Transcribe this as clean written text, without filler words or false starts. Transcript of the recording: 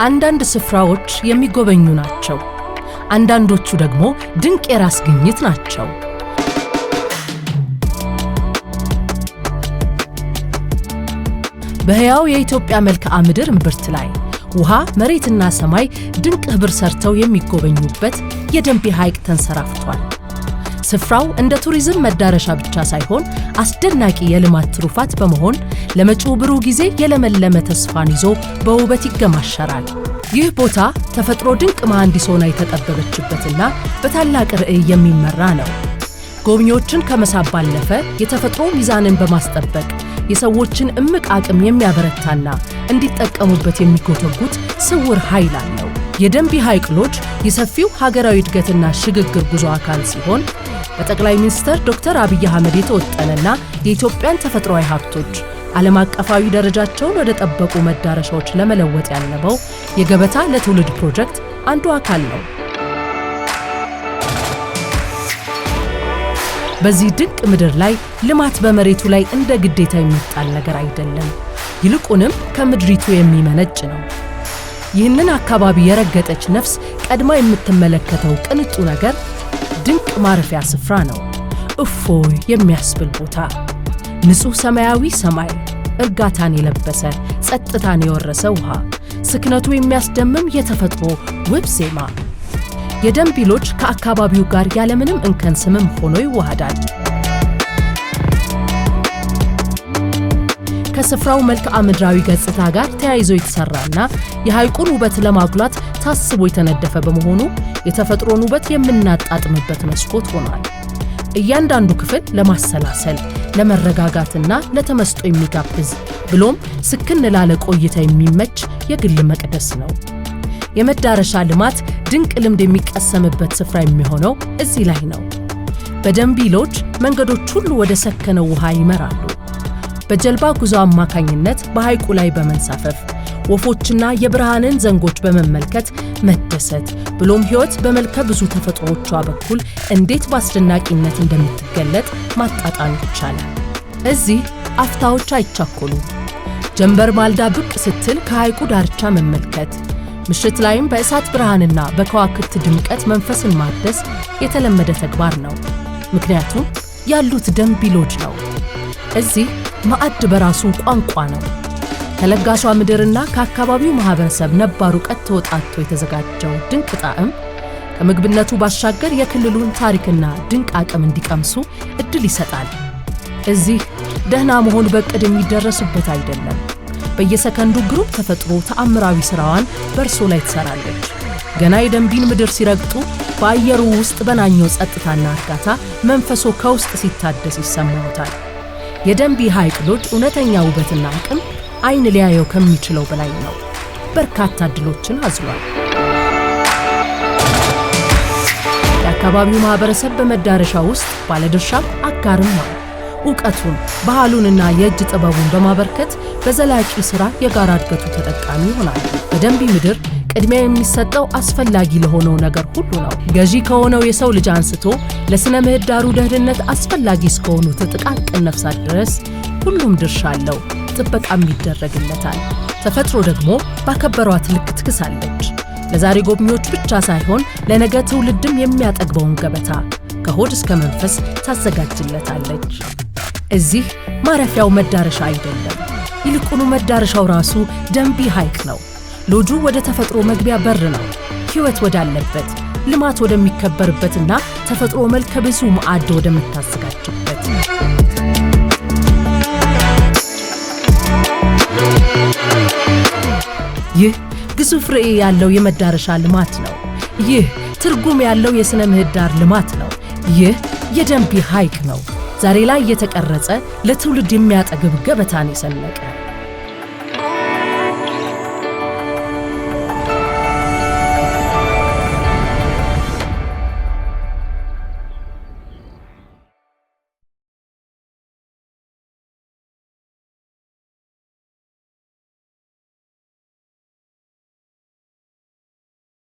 አንዳንድ ስፍራዎች የሚጎበኙ ናቸው። አንዳንዶቹ ደግሞ ድንቅ የራስ ግኝት ናቸው። በሕያው የኢትዮጵያ መልክዓ ምድር እምብርት ላይ ውሃ፣ መሬትና ሰማይ ድንቅ ህብር ሰርተው የሚጎበኙበት የደንቢ ሐይቅ ተንሰራፍቷል። ስፍራው እንደ ቱሪዝም መዳረሻ ብቻ ሳይሆን አስደናቂ የልማት ትሩፋት በመሆን ለመጪው ብሩህ ጊዜ የለመለመ ተስፋን ይዞ በውበት ይገማሸራል። ይህ ቦታ ተፈጥሮ ድንቅ መሐንዲስ ሆና የተጠበበችበትና በታላቅ ርዕይ የሚመራ ነው። ጎብኚዎችን ከመሳብ ባለፈ የተፈጥሮ ሚዛንን በማስጠበቅ የሰዎችን እምቅ አቅም የሚያበረታና እንዲጠቀሙበት የሚጎተጉት ስውር ኃይል አለው። የደንቢ ሐይቅ ሎጅ የሰፊው ሀገራዊ እድገትና ሽግግር ጉዞ አካል ሲሆን በጠቅላይ ሚኒስትር ዶክተር አብይ አህመድ የተወጠነና የኢትዮጵያን ተፈጥሯዊ ሀብቶች ዓለም አቀፋዊ ደረጃቸውን ወደ ጠበቁ መዳረሻዎች ለመለወጥ ያለመው የገበታ ለትውልድ ፕሮጀክት አንዱ አካል ነው። በዚህ ድንቅ ምድር ላይ ልማት በመሬቱ ላይ እንደ ግዴታ የሚጣል ነገር አይደለም፣ ይልቁንም ከምድሪቱ የሚመነጭ ነው። ይህንን አካባቢ የረገጠች ነፍስ ቀድማ የምትመለከተው ቅንጡ ነገር ድንቅ ማረፊያ ስፍራ ነው። እፎይ የሚያስብል ቦታ፣ ንጹህ ሰማያዊ ሰማይ፣ እርጋታን የለበሰ ጸጥታን የወረሰ ውሃ፣ ስክነቱ የሚያስደምም የተፈጥሮ ውብ ዜማ። የደንቢ ሎጅ ከአካባቢው ጋር ያለምንም እንከን ስምም ሆኖ ይዋሃዳል። ከስፍራው መልክዓ ምድራዊ ገጽታ ጋር ተያይዞ የተሰራና የሐይቁን ውበት ለማጉላት ታስቦ የተነደፈ በመሆኑ የተፈጥሮን ውበት የምናጣጥምበት መስኮት ሆኗል። እያንዳንዱ ክፍል ለማሰላሰል፣ ለመረጋጋትና ለተመስጦ የሚጋብዝ ብሎም ስክን ላለ ቆይታ የሚመች የግል መቅደስ ነው። የመዳረሻ ልማት ድንቅ ልምድ የሚቀሰምበት ስፍራ የሚሆነው እዚህ ላይ ነው። በደንቢ ሎጅ መንገዶች ሁሉ ወደ ሰከነው ውሃ ይመራሉ። በጀልባ ጉዞ አማካኝነት በሐይቁ ላይ በመንሳፈፍ ወፎችና የብርሃንን ዘንጎች በመመልከት መደሰት ብሎም ሕይወት በመልከ ብዙ ተፈጥሮቿ በኩል እንዴት በአስደናቂነት እንደምትገለጥ ማጣጣም ይቻላል። እዚህ አፍታዎች አይቻኮሉም። ጀንበር ማልዳ ብቅ ስትል ከሐይቁ ዳርቻ መመልከት፣ ምሽት ላይም በእሳት ብርሃንና በከዋክብት ድምቀት መንፈስን ማደስ የተለመደ ተግባር ነው። ምክንያቱም ያሉት ደንቢ ሎጅ ነው። እዚህ ማዕድ በራሱ ቋንቋ ነው። ከለጋሿ ምድርና ከአካባቢው ማህበረሰብ ነባር ዕውቀት ተወጣቶ የተዘጋጀው ድንቅ ጣዕም ከምግብነቱ ባሻገር የክልሉን ታሪክና ድንቅ አቅም እንዲቀምሱ እድል ይሰጣል። እዚህ ደህና መሆን በቅድ የሚደረስበት አይደለም። በየሰከንዱ ግሩም ተፈጥሮ ተአምራዊ ስራዋን በእርሶ ላይ ትሰራለች። ገና የደንቢን ምድር ሲረግጡ በአየሩ ውስጥ በናኘው ጸጥታና እርጋታ መንፈሶ ከውስጥ ሲታደስ ይሰማዎታል። የደንቢ ሐይቅ ሎጅ እውነተኛ ውበትና አቅም አይን ሊያየው ከሚችለው በላይ ነው። በርካታ እድሎችን አዝሏል። የአካባቢው ማህበረሰብ በመዳረሻ ውስጥ ባለድርሻም አጋርም ነው። ዕውቀቱን፣ ባህሉንና የእጅ ጥበቡን በማበርከት በዘላቂ ሥራ የጋራ እድገቱ ተጠቃሚ ይሆናል። በደንቢ ምድር ቅድሚያ የሚሰጠው አስፈላጊ ለሆነው ነገር ሁሉ ነው። ገዢ ከሆነው የሰው ልጅ አንስቶ ለስነ ምህዳሩ ደህንነት አስፈላጊ እስከሆኑት ጥቃቅን ነፍሳት ድረስ ሁሉም ድርሻ አለው፣ ጥበቃም ይደረግለታል። ተፈጥሮ ደግሞ ባከበሯት ልክ ትክሳለች። ለዛሬ ጎብኚዎች ብቻ ሳይሆን ለነገ ትውልድም የሚያጠግበውን ገበታ ከሆድ እስከ መንፈስ ታዘጋጅለታለች። እዚህ ማረፊያው መዳረሻ አይደለም፣ ይልቁኑ መዳረሻው ራሱ ደንቢ ሐይቅ ነው። ሎጁ ወደ ተፈጥሮ መግቢያ በር ነው። ሕይወት ወዳለበት፣ ልማት ወደሚከበርበትና ተፈጥሮ መልከ ብዙ ማዕድ ወደምታዘጋጅበት። ይህ ግዙፍ ርዕይ ያለው የመዳረሻ ልማት ነው። ይህ ትርጉም ያለው የሥነ ምህዳር ልማት ነው። ይህ የደንቢ ሐይቅ ነው። ዛሬ ላይ የተቀረጸ ለትውልድ የሚያጠግብ ገበታን የሰነቀ